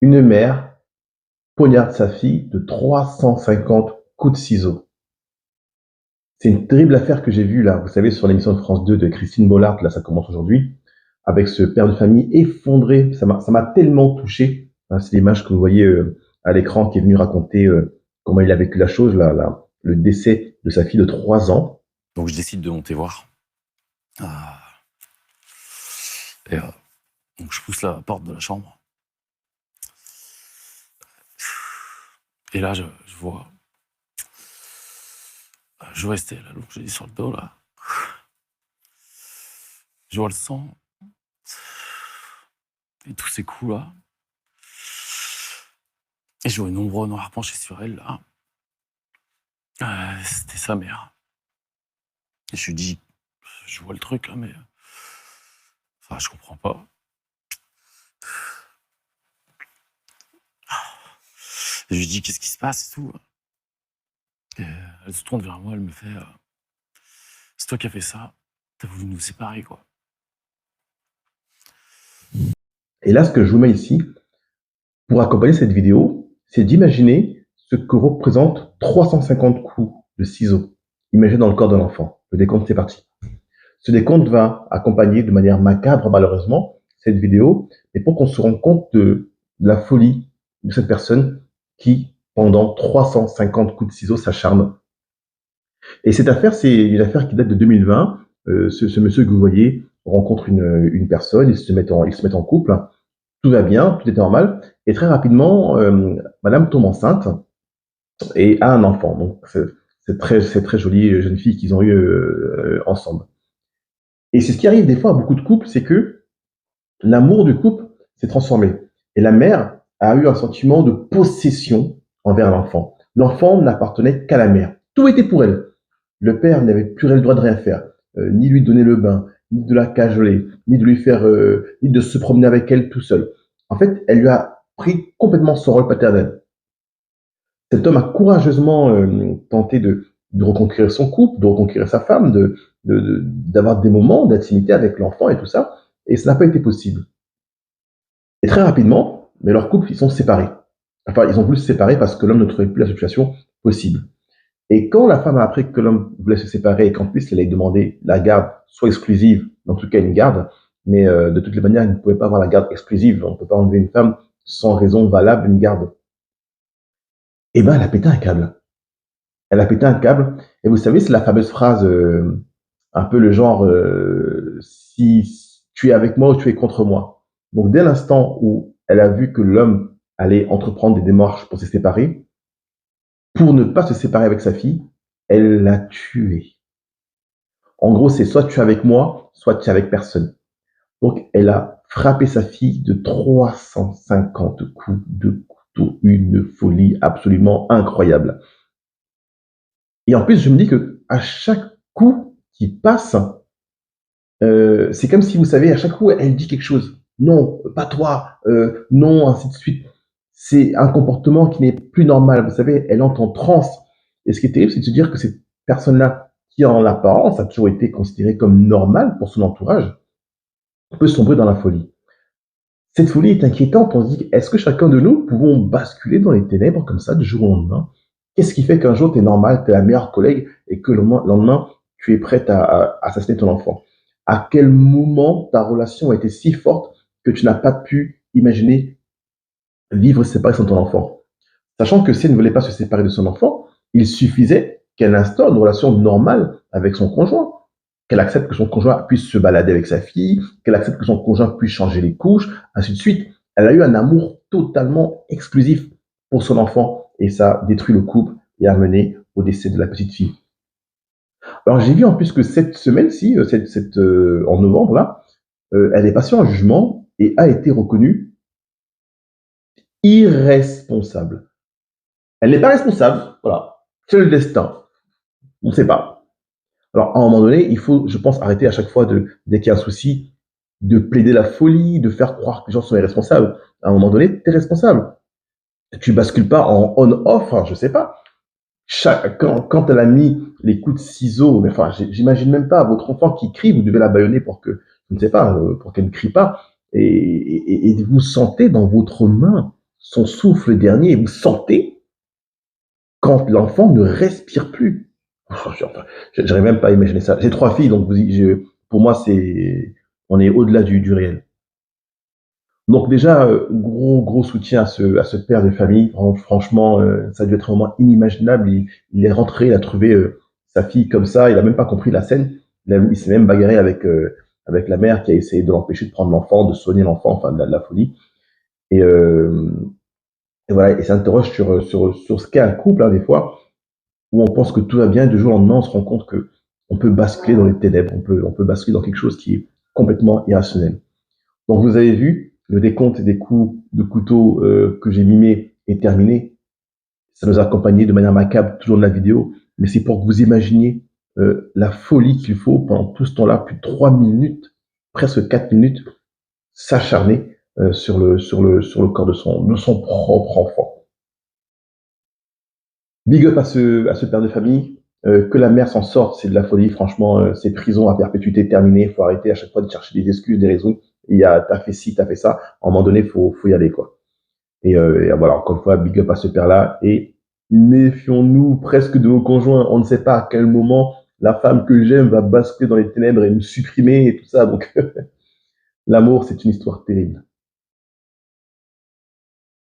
Une mère poignarde sa fille de 350 coups de ciseaux. C'est une terrible affaire que j'ai vue là, vous savez, sur l'émission de France 2 de Christine Bollard, là ça commence aujourd'hui, avec ce père de famille effondré. Ça m'a tellement touché. Hein, c'est l'image que vous voyez à l'écran qui est venu raconter comment il a vécu la chose, le décès de sa fille de 3 ans. Donc je décide de monter voir. Et donc je pousse la porte de la chambre. Et là, je vois. Je restais là, donc j'ai dit sur le dos là. Je vois le sang. Et tous ces coups là. Et je vois une ombre noire penchée sur elle là. C'était sa mère. Et je lui dis, je vois le truc là, mais. Enfin, je comprends pas. Et je lui dis, qu'est-ce qui se passe et tout. Et elle se tourne vers moi, elle me fait, c'est toi qui as fait ça. T'as voulu nous séparer, quoi. Et là, ce que je vous mets ici, pour accompagner cette vidéo, c'est d'imaginer ce que représente 350 coups de ciseaux. Imaginez dans le corps de l'enfant. Le décompte, c'est parti. Ce décompte va accompagner de manière macabre, malheureusement, cette vidéo, et pour qu'on se rende compte de la folie de cette personne qui, pendant 350 coups de ciseaux, s'acharne. Et cette affaire, c'est une affaire qui date de 2020. Ce monsieur que vous voyez rencontre une personne, ils se mettent en couple, tout va bien, tout est normal, et très rapidement, madame tombe enceinte et a un enfant. Donc, c'est très jolie jeune fille qu'ils ont eu ensemble. Et c'est ce qui arrive des fois à beaucoup de couples, c'est que l'amour du couple s'est transformé. Et la mère a eu un sentiment de possession envers l'enfant. L'enfant n'appartenait qu'à la mère. Tout était pour elle. Le père n'avait plus le droit de rien faire, ni lui donner le bain, ni de la cajoler, ni de lui faire, ni de se promener avec elle tout seul. En fait, elle lui a pris complètement son rôle paternel. Cet homme a courageusement tenté de reconquérir son couple, de reconquérir sa femme, d'avoir des moments d'intimité avec l'enfant et tout ça, et ça n'a pas été possible. Et très rapidement, mais leur couple, ils sont séparés. Enfin, ils ont voulu se séparer parce que l'homme ne trouvait plus la situation possible. Et quand la femme a appris que l'homme voulait se séparer et qu'en plus elle allait demander la garde, soit exclusive, en tout cas une garde, mais de toutes les manières, il ne pouvait pas avoir la garde exclusive. On ne peut pas enlever une femme sans raison valable une garde. Eh ben, elle a pété un câble. Elle a pété un câble. Et vous savez, c'est la fameuse phrase, un peu le genre, si tu es avec moi ou tu es contre moi. Donc, dès l'instant où elle a vu que l'homme allait entreprendre des démarches pour se séparer, pour ne pas se séparer avec sa fille, elle l'a tué. En gros, c'est soit tu es avec moi, soit tu es avec personne. Donc, elle a frappé sa fille de 350 coups de couteau, une folie absolument incroyable. Et en plus, je me dis que à chaque coup qui passe, c'est comme si, vous savez, à chaque coup, elle dit quelque chose. Non, pas toi, non, ainsi de suite. C'est un comportement qui n'est plus normal. Vous savez, elle entre en transe. Et ce qui est terrible, c'est de se dire que cette personne-là, qui en apparence a toujours été considérée comme normale pour son entourage, peut sombrer dans la folie. Cette folie est inquiétante. On se dit, est-ce que chacun de nous pouvons basculer dans les ténèbres comme ça du jour au lendemain? Qu'est-ce qui fait qu'un jour tu es normal, tu es la meilleure collègue et que le lendemain tu es prête à assassiner ton enfant? À quel moment ta relation a été si forte que tu n'as pas pu imaginer vivre séparé sans ton enfant? Sachant que si elle ne voulait pas se séparer de son enfant, il suffisait qu'elle instaure une relation normale avec son conjoint, qu'elle accepte que son conjoint puisse se balader avec sa fille, qu'elle accepte que son conjoint puisse changer les couches, ainsi de suite. Elle a eu un amour totalement exclusif pour son enfant et ça a détruit le couple et a mené au décès de la petite fille. Alors j'ai vu en plus que cette semaine-ci, en novembre là, elle est passée en jugement et a été reconnue irresponsable. Elle n'est pas responsable, voilà. C'est le destin. On ne sait pas. Alors, à un moment donné, il faut, je pense, arrêter à chaque fois, dès qu'il y a un souci, de plaider la folie, de faire croire que les gens sont irresponsables. À un moment donné, tu es responsable. Tu bascules pas en on-off, hein, je sais pas. Quand elle a mis les coups de ciseaux, mais enfin, j'imagine même pas, votre enfant qui crie, vous devez la bâillonner pour que, je ne sais pas, pour qu'elle ne crie pas. Et vous sentez dans votre main son souffle dernier, vous sentez quand l'enfant ne respire plus. Enfin, j'arrive même pas à imaginer ça. J'ai 3 filles, donc pour moi, on est au-delà du réel. Donc déjà, gros soutien à ce père de famille. Franchement, ça a dû être un moment inimaginable. Il est rentré, il a trouvé sa fille comme ça. Il a même pas compris la scène. Il s'est même bagarré avec la mère qui a essayé de l'empêcher de prendre l'enfant, de soigner l'enfant, enfin de la folie. Et, euh, et voilà, et ça interroge sur ce qu'est un couple, hein, des fois, où on pense que tout va bien, et du jour au lendemain, on se rend compte que on peut basculer dans les ténèbres, on peut basculer dans quelque chose qui est complètement irrationnel. Donc vous avez vu, le décompte des coups de couteau que j'ai mimé est terminé. Ça nous a accompagnés de manière macabre tout au long de la vidéo, mais c'est pour que vous imaginiez la folie qu'il faut pendant tout ce temps-là, plus de 3 minutes, presque 4 minutes, s'acharner sur le corps de son propre enfant. Big up à ce père de famille. Que la mère s'en sorte, c'est de la folie. Franchement, c'est prison à perpétuité terminée. Il faut arrêter à chaque fois de chercher des excuses, des raisons. T'as fait ci, t'as fait ça. À un moment donné, faut y aller, quoi. Et voilà, encore une fois, big up à ce père-là. Et méfions-nous presque de nos conjoints. On ne sait pas à quel moment la femme que j'aime va basculer dans les ténèbres et me supprimer et tout ça. Donc, l'amour, c'est une histoire terrible.